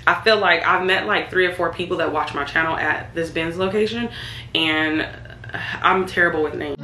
I feel like I've met like 3 or 4 people that watch my channel at this Ben's location, and I'm terrible with names.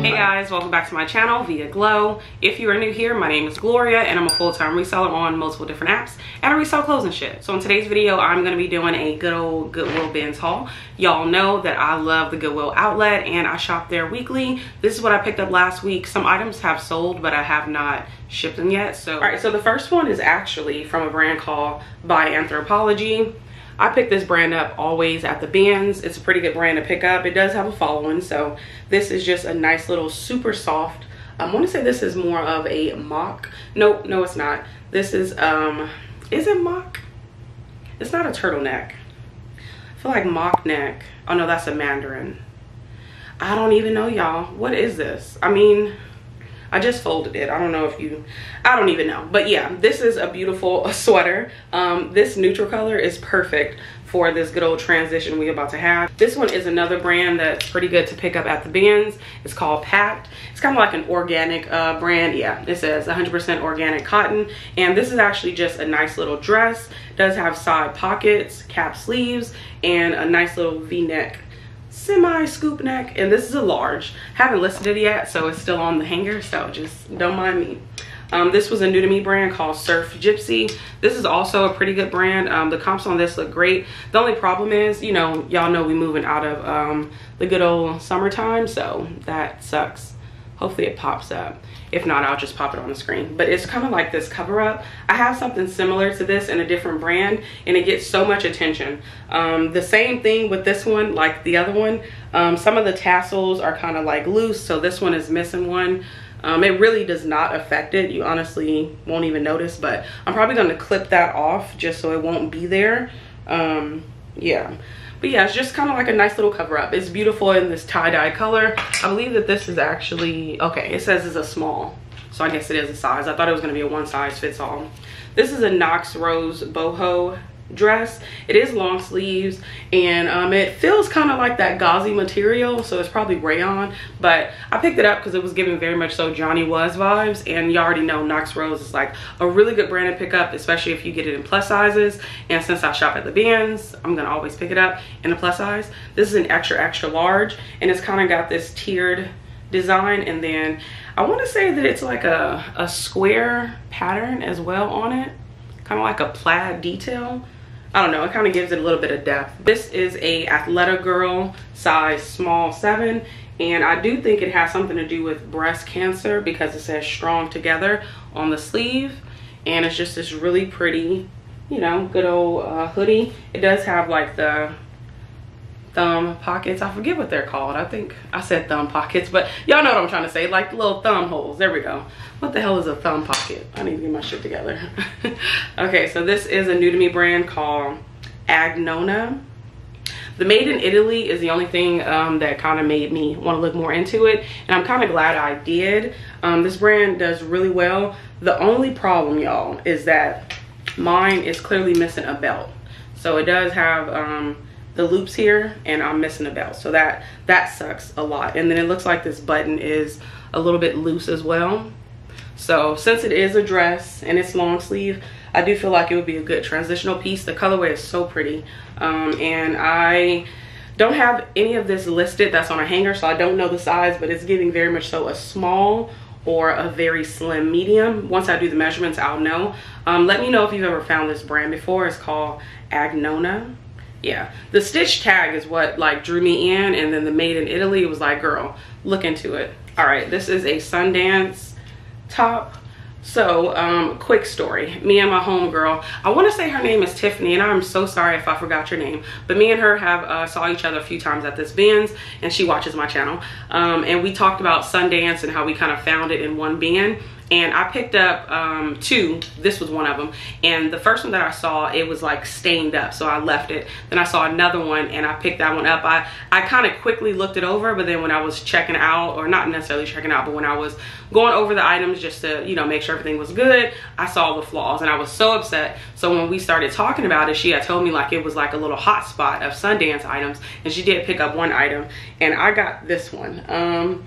Hey guys, welcome back to my channel via Glow. If you are new here, my name is Gloria and I'm a full-time reseller on multiple different apps, and I resell clothes and shit. So in today's video, I'm going to be doing a good old Goodwill Ben's haul. Y'all know that I love the Goodwill Outlet and I shop there weekly. This is what I picked up last week. Some items have sold, but I have not shipped them yet. So, alright, so the first one is actually from a brand called 𝕃𝕊𝕃. I pick this brand up always at the Ben's. It's a pretty good brand to pick up. It does have a following, so this is just a nice little super soft. I want to say this is more of a mock. No, it's not. This is it mock? It's not a turtleneck. I feel like mock neck. Oh no, that's a mandarin. I don't even know, y'all. What is this? I mean, I just folded it. I don't know if I don't even know. But yeah, this is a beautiful sweater. This neutral color is perfect for this good old transition we're about to have. This one is another brand that's pretty good to pick up at the Ben's. It's called Packed. It's kind of like an organic brand. Yeah, it says 100% organic cotton. And this is actually just a nice little dress. It does have side pockets, cap sleeves, and a nice little V-neck, semi scoop neck, and this is a large. Haven't listed it yet, so it's still on the hanger, so just don't mind me. This was a new to me brand called 𝕎𝔼𝔼𝔼𝕂. This is also a pretty good brand. The comps on this look great. The only problem is, you know, y'all know we moving out of the good old summertime, so that sucks. Hopefully it pops up. If not, I'll just pop it on the screen. But it's kind of like this cover up. I have something similar to this in a different brand, and it gets so much attention. The same thing with this one, like the other one. Some of the tassels are kind of like loose, so this one is missing one. It really does not affect it. You honestly won't even notice, but I'm probably going to clip that off just so it won't be there. Yeah. But yeah, it's just kind of like a nice little cover up. It's beautiful in this tie-dye color. I believe that this is actually, okay, it says it's a small, so I guess it is a size. I thought it was going to be a one size fits all. This is a 𝕃𝕸𝕃 boho dress. It is long sleeves, and it feels kind of like that gauzy material, so it's probably rayon, but I picked it up because it was giving very much so Johnny Was vibes, and you already know 𝕃𝕸𝕃 is like a really good brand to pick up, especially if you get it in plus sizes. And since I shop at the Ben's, I'm gonna always pick it up in a plus size. This is an extra large, and it's kind of got this tiered design, and then I want to say that it's like a square pattern as well on it, kind of like a plaid detail. I don't know, it kind of gives it a little bit of depth. This is a athletic girl, size small 7, and I do think it has something to do with breast cancer because it says strong together on the sleeve, and it's just this really pretty, you know, good old hoodie. It does have like the thumb pockets. I forget what they're called. I think I said thumb pockets, but y'all know what I'm trying to say, like little thumb holes. There we go. What the hell is a thumb pocket? I need to get my shit together. Okay, so this is a new to me brand called 𝕃𝕃𝕄𝕇. The made in Italy is the only thing that kind of made me want to look more into it, and I'm kind of glad I did. This brand does really well. The only problem, y'all, is that mine is clearly missing a belt. So it does have the loops here, and I'm missing a belt, so that sucks a lot. And then it looks like this button is a little bit loose as well. So since it is a dress and it's long sleeve, I do feel like it would be a good transitional piece. The colorway is so pretty, and I don't have any of this listed that's on a hanger, so I don't know the size, but it's giving very much so a small or a very slim medium. Once I do the measurements, I'll know. Let me know if you've ever found this brand before. It's called 𝕃𝕃𝕄𝕇. Yeah, the stitch tag is what like drew me in, and then the made in Italy was like, girl, look into it. All right, this is a Sundance top. So quick story, me and my homegirl, I want to say her name is Tiffany, and I'm so sorry if I forgot your name, but me and her have saw each other a few times at this Ben's, and she watches my channel, and we talked about Sundance and how we kind of found it in one bin. And I picked up 2. This was one of them, and the first one that I saw, it was like stained up, so I left it. Then I saw another one and I picked that one up. I kind of quickly looked it over, but then when I was checking out, or not necessarily checking out, but when I was going over the items just to, you know, make sure everything was good, I saw the flaws and I was so upset. So when we started talking about it, she had told me like it was like a little hot spot of Sundance items, and she did pick up one item, and I got this one.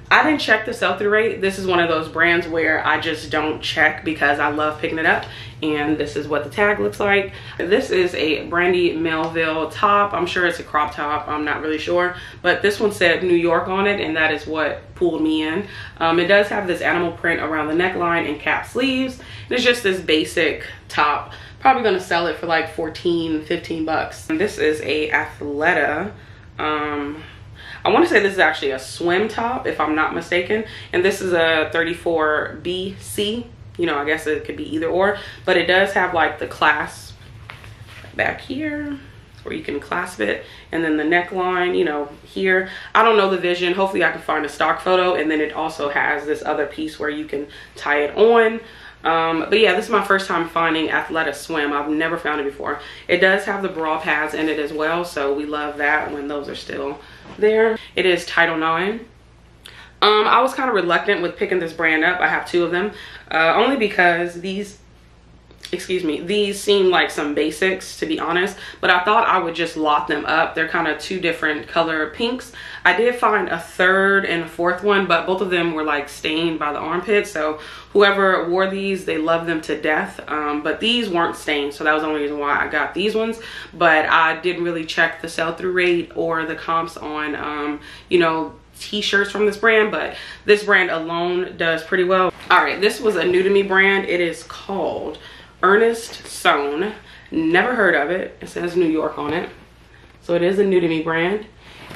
I didn't check the sell-through rate. This is one of those brands where I just don't check because I love picking it up. And this is what the tag looks like. This is a 𝕃𝔸𝕊𝕆 top. I'm sure it's a crop top. I'm not really sure. But this one said New York on it, and that is what pulled me in. It does have this animal print around the neckline and cap sleeves. And it's just this basic top. Probably gonna sell it for like 14, 15 bucks. And this is a Athleta. I want to say this is actually a swim top, if I'm not mistaken. And this is a 34BC. You know, I guess it could be either or. But it does have like the clasp back here, where you can clasp it. And then the neckline, you know, here. I don't know the vision. Hopefully I can find a stock photo. And then it also has this other piece where you can tie it on. But yeah, this is my first time finding Athleta swim. I've never found it before. It does have the bra pads in it as well, so we love that when those are still there. It is Title IX. I was kind of reluctant with picking this brand up. I have two of them, only because these seem like some basics, to be honest, but I thought I would just lot them up. They're kind of two different color pinks. I did find a third and a fourth one, but both of them were like stained by the armpit, so whoever wore these, they loved them to death. But these weren't stained, so that was the only reason why I got these ones. But I didn't really check the sell-through rate or the comps on you know, t-shirts from this brand, but this brand alone does pretty well. All right, this was a new to me brand. It is called Ernest Sewn. Never heard of it. It says New York on it, so it is a new to me brand.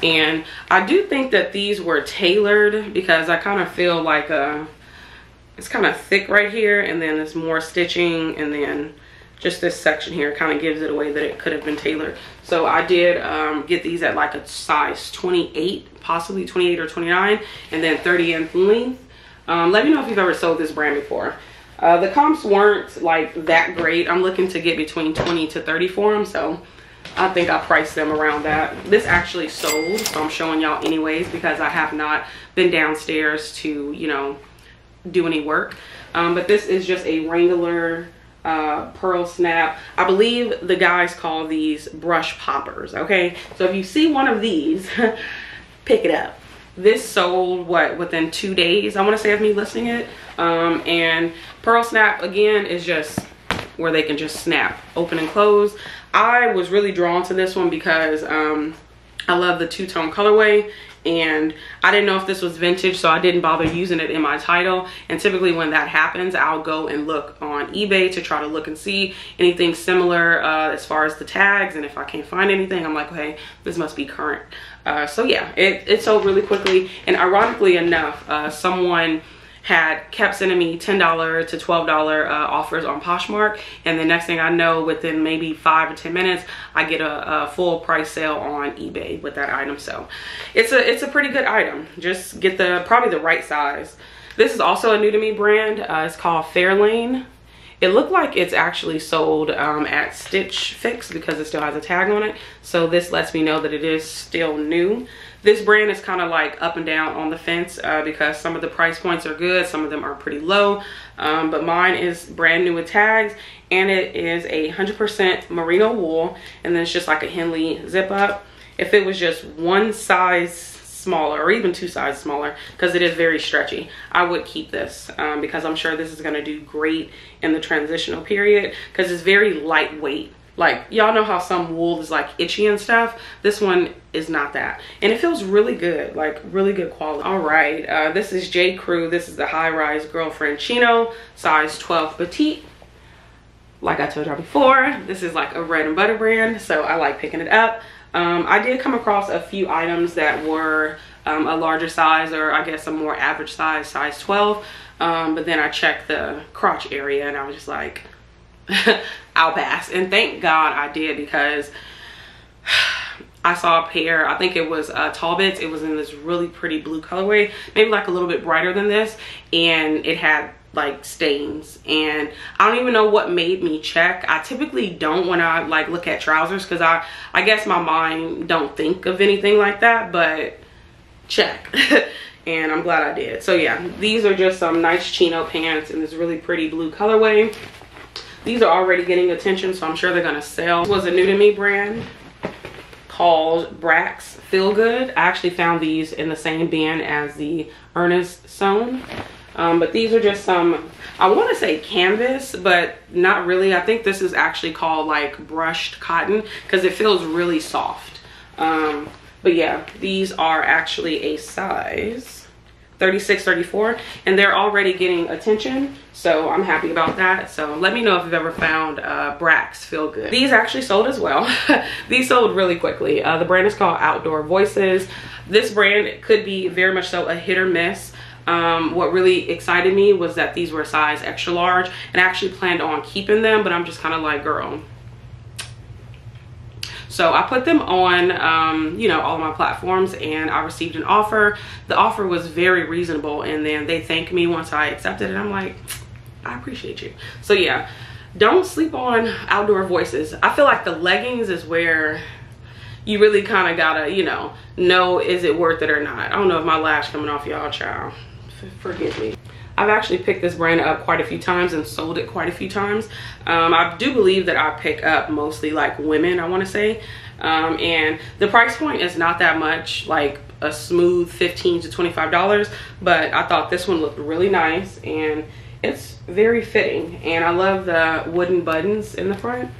And I do think that these were tailored, because I kind of feel like it's kind of thick right here, and then there's more stitching, and then just this section here kind of gives it away that it could have been tailored. So I did get these at like a size 28, possibly 28 or 29, and then 30 in length. Let me know if you've ever sold this brand before. The comps weren't like that great. I'm looking to get between 20 to 30 for them, so I think I priced them around that. This actually sold, so I'm showing y'all anyways, because I have not been downstairs to, you know, do any work. But this is just a Wrangler pearl snap. I believe the guys call these brush poppers, okay? So if you see one of these, pick it up. This sold, what, within 2 days, I want to say, of me listing it. And pearl snap, again, is just where they can just snap, open and close. I was really drawn to this one because I love the two-tone colorway, and I didn't know if this was vintage, so I didn't bother using it in my title. And typically when that happens, I'll go and look on eBay to try to look and see anything similar as far as the tags, and if I can't find anything, I'm like, okay, this must be current. So yeah, it sold really quickly. And ironically enough, someone had kept sending me $10 to $12 offers on Poshmark, and the next thing I know, within maybe 5 or 10 minutes, I get a full price sale on eBay with that item. So it's a pretty good item. Just get probably the right size. This is also a new to me brand. It's called Fairlane. It looked like it's actually sold at Stitch Fix because it still has a tag on it. So this lets me know that it is still new. This brand is kind of like up and down on the fence because some of the price points are good, some of them are pretty low. But mine is brand new with tags, and it is 100% merino wool, and then it's just like a Henley zip up. If it was just one size smaller, or even 2 sizes smaller, because it is very stretchy, I would keep this because I'm sure this is going to do great in the transitional period because it's very lightweight. Like, y'all know how some wool is like itchy and stuff. This one is not that, and it feels really good, like really good quality. All right, this is J. Crew. This is the high-rise girlfriend chino, size 12 petite. Like I told y'all before, this is like a bread and butter brand, so I like picking it up. I did come across a few items that were a larger size, or I guess a more average size, size 12. But then I checked the crotch area, and I was just like, I'll pass. And thank God I did, because I saw a pair, I think it was Talbots. It was in this really pretty blue colorway, maybe like a little bit brighter than this, and it had like stains, and I don't even know what made me check. I typically don't when I like look at trousers, because I guess my mind don't think of anything like that, but check. And I'm glad I did. So yeah, these are just some nice chino pants in this really pretty blue colorway. These are already getting attention, so I'm sure they're gonna sell. This was a new to me brand. called Brax Feel Good. I actually found these in the same bin as the Ernest Sewn. But these are just some, I want to say canvas, but not really. I think this is actually called like brushed cotton because it feels really soft. But yeah, these are actually a size 36, 34, and they're already getting attention, so I'm happy about that. So let me know if you've ever found Brax Feel Good. These actually sold as well. These sold really quickly. The brand is called Outdoor Voices. This brand could be very much so a hit or miss. What really excited me was that these were size extra large, and I actually planned on keeping them, but I'm just kind of like, girl. So I put them on, you know, all of my platforms, and I received an offer. The offer was very reasonable, and then they thanked me once I accepted it. I'm like, I appreciate you. So yeah, don't sleep on Outdoor Voices. I feel like the leggings is where you really kind of gotta, you know, is it worth it or not. I don't know if my lash coming off, y'all, child. Forgive me. I've actually picked this brand up quite a few times and sold it quite a few times. I do believe that I pick up mostly like women, I want to say. And the price point is not that much, like a smooth $15 to $25. But I thought this one looked really nice, and it's very fitting. And I love the wooden buttons in the front.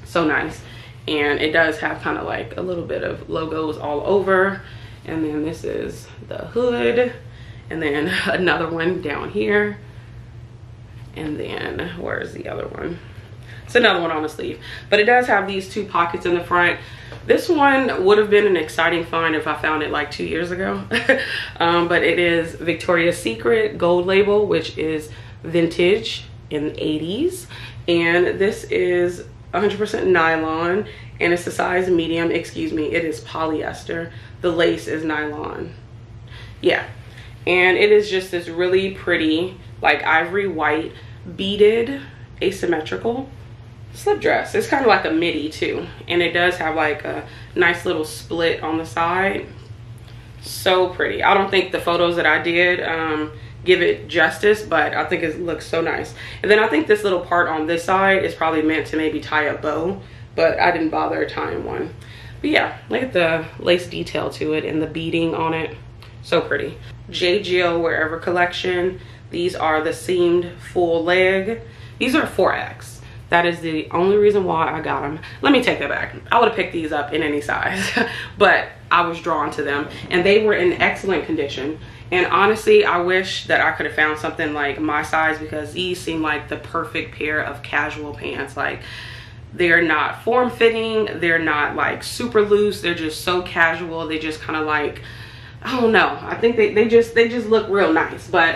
So nice. And it does have kind of like a little bit of logos all over. And then this is the hood. And then another one down here. And then where's the other one? It's another one on the sleeve. But it does have these two pockets in the front. This one would have been an exciting find if I found it like 2 years ago. But it is Victoria's Secret gold label, which is vintage in the 80s. And this is 100% nylon, and it's the size medium. Excuse me, it is polyester. The lace is nylon. Yeah. And it is just this really pretty, like ivory white, beaded, asymmetrical slip dress. It's kind of like a midi too. And it does have like a nice little split on the side. So pretty. I don't think the photos that I did give it justice, but I think it looks so nice. And then I think this little part on this side is probably meant to maybe tie a bow, but I didn't bother tying one. But yeah, look at the lace detail to it and the beading on it. So pretty. J. Jill Wherever collection. These are the seamed full leg. These are 4X. That is the only reason why I got them. Let me take that back. I would have picked these up in any size, but I was drawn to them, and they were in excellent condition. And honestly, I wish that I could have found something like my size, because these seem like the perfect pair of casual pants. Like, they're not form-fitting, they're not like super loose, they're just so casual. They just kind of like, I don't know, I think they just look real nice. But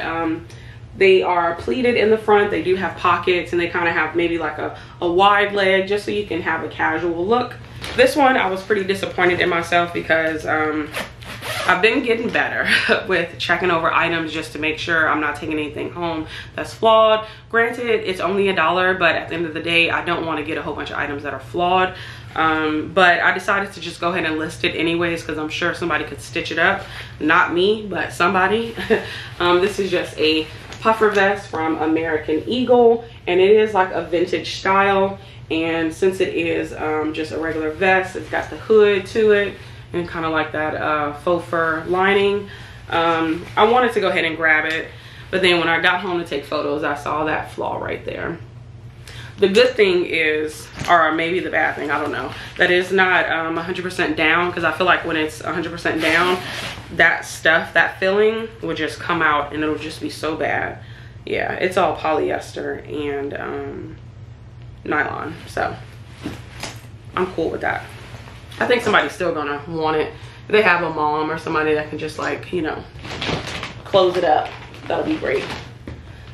they are pleated in the front. They do have pockets, and they kind of have maybe like a wide leg, just so you can have a casual look. This one, I was pretty disappointed in myself, because I've been getting better with checking over items just to make sure I'm not taking anything home that's flawed. Granted, it's only $1, but at the end of the day, I don't want to get a whole bunch of items that are flawed. But I decided to just go ahead and list it anyways, because I'm sure somebody could stitch it up. Not me, but somebody. This is just a puffer vest from American Eagle, and it is like a vintage style. And since it is just a regular vest, it's got the hood to it and kind of like that faux fur lining. I wanted to go ahead and grab it, but then when I got home to take photos, I saw that flaw right there. The good thing is, or maybe the bad thing, I don't know, that it's not 100% down, because I feel like when it's 100% down, that stuff, that filling would just come out and it'll just be so bad. Yeah, it's all polyester and nylon, so I'm cool with that. I think somebody's still gonna want it. If they have a mom or somebody that can just, like, you know, close it up, that'll be great.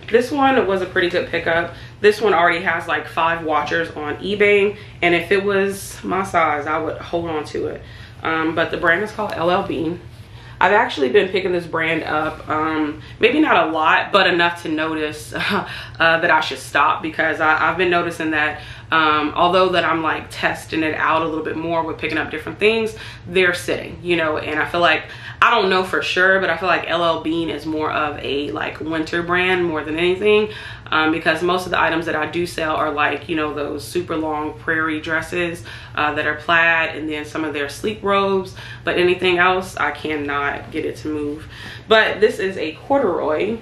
This one was a pretty good pickup. This one already has like 5 watchers on eBay, and if it was my size, I would hold on to it. But the brand is called LLB. I've actually been picking this brand up, maybe not a lot, but enough to notice that I should stop, because I've been noticing that Although that I'm like testing it out a little bit more with picking up different things, they're sitting, you know. And I feel like, I don't know for sure, but I feel like LL Bean is more of a like winter brand more than anything, because most of the items that I do sell are like, you know, those super long prairie dresses that are plaid, and then some of their sleep robes. But anything else, I cannot get it to move. But this is a corduroy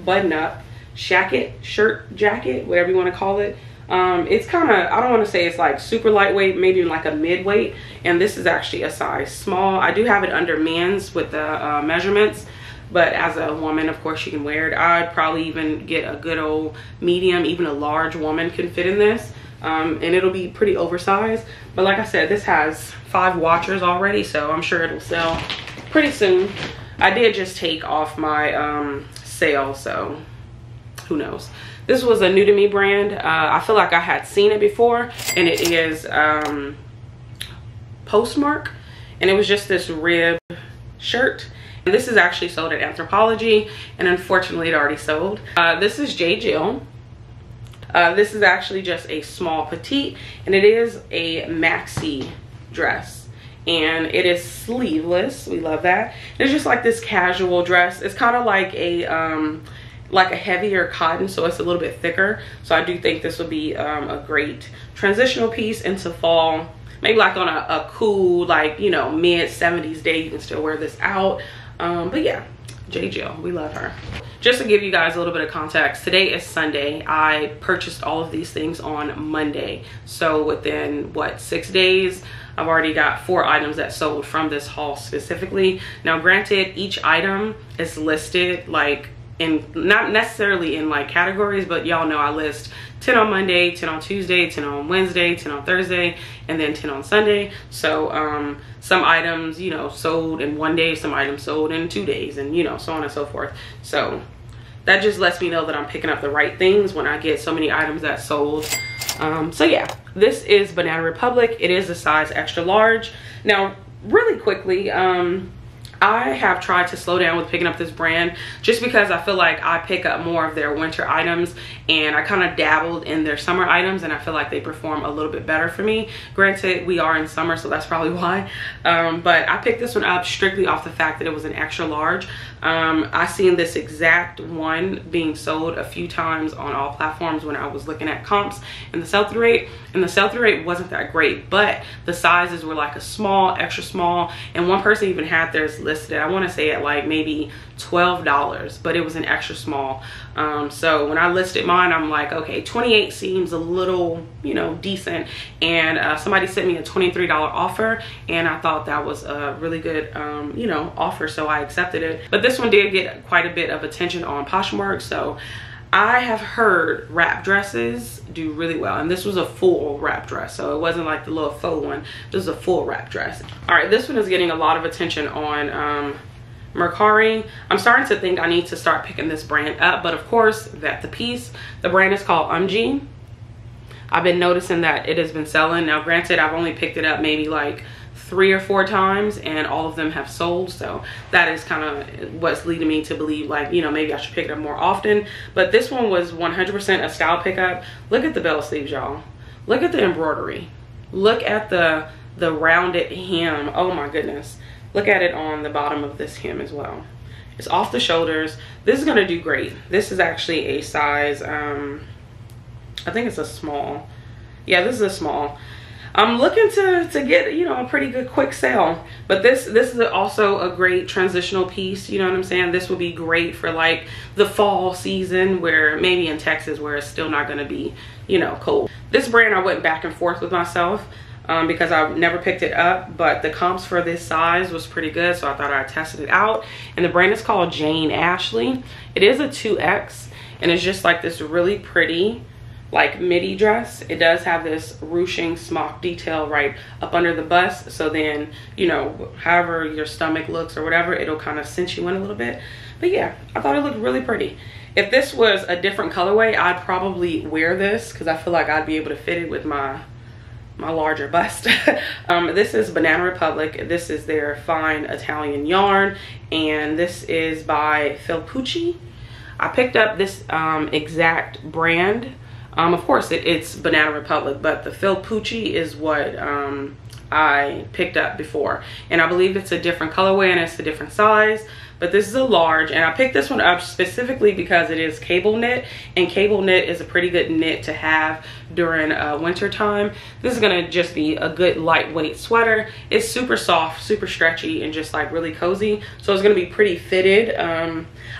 button-up shirt jacket, whatever you want to call it. It's kind of, I don't want to say it's like super lightweight, maybe like a mid-weight, and this is actually a size small. I do have it under men's with the measurements, but as a woman, of course, you can wear it. I'd probably even get a good old medium. Even a large woman can fit in this, and it'll be pretty oversized. But like I said, this has 5 watchers already, so I'm sure it'll sell pretty soon. I did just take off my sale, so who knows. This was a new to me brand. I feel like I had seen it before, and it is Poshmark, and it was just this rib shirt. And this is actually sold at Anthropologie, and unfortunately it already sold. This is 𝕃𝔸𝕊𝕋. This is actually just a small petite, and it is a maxi dress, and it is sleeveless. We love that. It's just like this casual dress. It's kind of like a heavier cotton, so it's a little bit thicker. So I do think this will be a great transitional piece into fall. Maybe like on a cool, like, you know, mid-70s day, you can still wear this out. But yeah, 𝕃𝔸𝕊𝕋, we love her. Just to give you guys a little bit of context, today is Sunday. I purchased all of these things on Monday. So within, what, 6 days, I've already got 4 items that sold from this haul specifically. Now, granted, each item is listed like in, not necessarily in like categories, but y'all know I list 10 on Monday, 10 on Tuesday, 10 on Wednesday, 10 on Thursday, and then 10 on Sunday. So some items, you know, sold in 1 day, some items sold in 2 days, and you know, so on and so forth. So that just lets me know that I'm picking up the right things when I get so many items that sold. So yeah, this is Banana Republic. It is a size extra large. Now, really quickly, I have tried to slow down with picking up this brand just because I feel like I pick up more of their winter items, and I kind of dabbled in their summer items, and I feel like they perform a little bit better for me. Granted, we are in summer, so that's probably why. But I picked this one up strictly off the fact that it was an extra large. I seen this exact one being sold a few times on all platforms when I was looking at comps and the sell-through rate, and the sell-through rate wasn't that great, but the sizes were like a small, extra small, and one person even had theirs listed, I want to say at like maybe $12, but it was an extra small. So when I listed mine, I'm like, okay, 28 seems a little, you know, decent, and somebody sent me a $23 offer, and I thought that was a really good you know, offer, so I accepted it. But this one did get quite a bit of attention on Poshmark, so I have heard wrap dresses do really well, and this was a full wrap dress, so it wasn't like the little faux one. This is a full wrap dress. All right, this one is getting a lot of attention on Mercari. I'm starting to think I need to start picking this brand up, but of course, that the piece, the brand is called 𝕃𝕇𝕃. I've been noticing that it has been selling. Now, granted, I've only picked it up maybe like 3 or 4 times, and all of them have sold, so that is kind of what's leading me to believe, like, you know, maybe I should pick it up more often. But this one was 100% a style pickup. Look at the bell sleeves, y'all. Look at the embroidery. Look at the rounded hem. Oh my goodness. Look at it on the bottom of this hem as well. It's off the shoulders. This is gonna do great. This is actually a size, I think it's a small. Yeah, this is a small. I'm looking to get, you know, a pretty good quick sale. But this is also a great transitional piece, you know what I'm saying? This would be great for like the fall season, where maybe in Texas where it's still not gonna be, you know, cold. This brand I went back and forth with myself because I've never picked it up, but the comps for this size was pretty good, so I thought I'd tested it out. And the brand is called Jane Ashley. It is a 2X, and it's just like this really pretty like midi dress. It does have this ruching smock detail right up under the bust, so then, you know, however your stomach looks or whatever, it'll kind of cinch you in a little bit. But yeah, I thought it looked really pretty. If this was a different colorway, I'd probably wear this because I feel like I'd be able to fit it with my larger bust. This is Banana Republic. This is their fine Italian yarn, and this is by Felpucci. I picked up this exact brand Of course, it's Banana Republic, but the 𝕃𝕊𝕂𝔻𝕊 is what I picked up before. And I believe it's a different colorway and it's a different size. But this is a large, and I picked this one up specifically because it is cable knit, and cable knit is a pretty good knit to have during winter time. This is gonna just be a good lightweight sweater. It's super soft, super stretchy, and just like really cozy. So it's gonna be pretty fitted.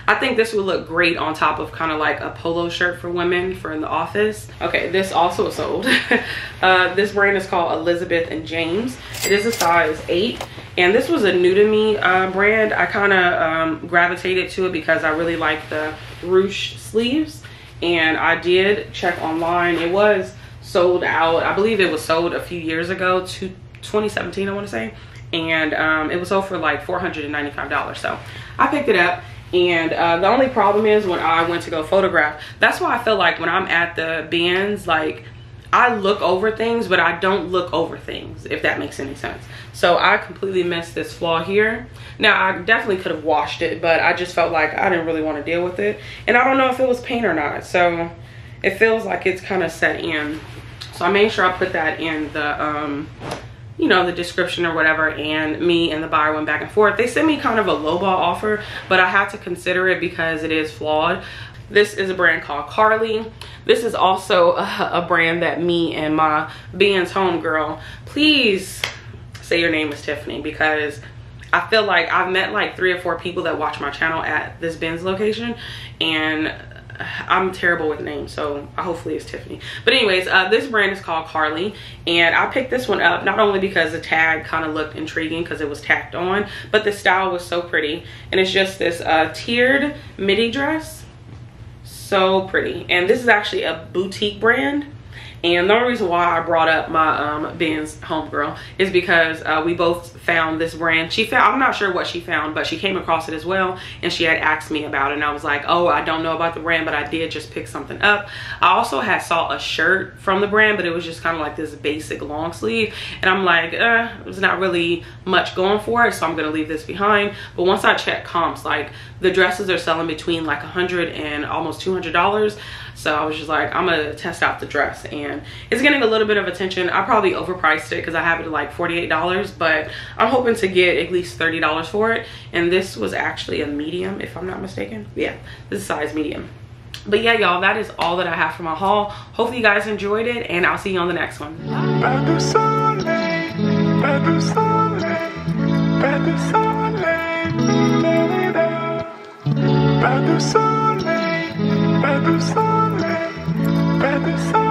I think this would look great on top of kind of like a polo shirt for women for in the office. Okay, this also is sold. This brand is called Elizabeth and James. It is a size 8. And this was a new to me brand. I kind of gravitated to it because I really like the ruche sleeves. And I did check online. It was sold out. I believe it was sold a few years ago, to 2017, I want to say. And it was sold for like $495. So I picked it up. And the only problem is when I went to go photograph, that's why I feel like when I'm at the bins, like I look over things, but I don't look over things, if that makes any sense. So I completely missed this flaw here. Now, I definitely could have washed it, but I just felt like I didn't really want to deal with it. And I don't know if it was paint or not. So it feels like it's kind of set in. So I made sure I put that in the, you know, the description or whatever, and me and the buyer went back and forth. They sent me kind of a lowball offer, but I had to consider it because it is flawed. This is a brand called Carly. This is also a brand that me and my Ben's homegirl, please say your name is Tiffany, because I feel like I've met like 3 or 4 people that watch my channel at this Ben's location, and I'm terrible with names, so hopefully it's Tiffany. But anyways, this brand is called Carly, and I picked this one up not only because the tag kind of looked intriguing because it was tacked on, but the style was so pretty. And it's just this tiered midi dress. So pretty. And this is actually a boutique brand. And the only reason why I brought up my Ben's homegirl is because we both found this brand. She found, I'm not sure what she found, but she came across it as well, and she had asked me about it, and I was like, oh, I don't know about the brand, but I did just pick something up. I also saw a shirt from the brand, but it was just kind of like this basic long sleeve, and I'm like, there's not really much going for it, so I'm gonna leave this behind. But once I checked comps, like the dresses are selling between like $100 and almost $200. So I was just like, I'm gonna test out the dress, and it's getting a little bit of attention. I probably overpriced it because I have it at like $48, but I'm hoping to get at least $30 for it. And this was actually a medium, if I'm not mistaken. Yeah, this is size medium. But yeah, y'all, that is all that I have for my haul. Hopefully you guys enjoyed it, and I'll see you on the next one. Bye.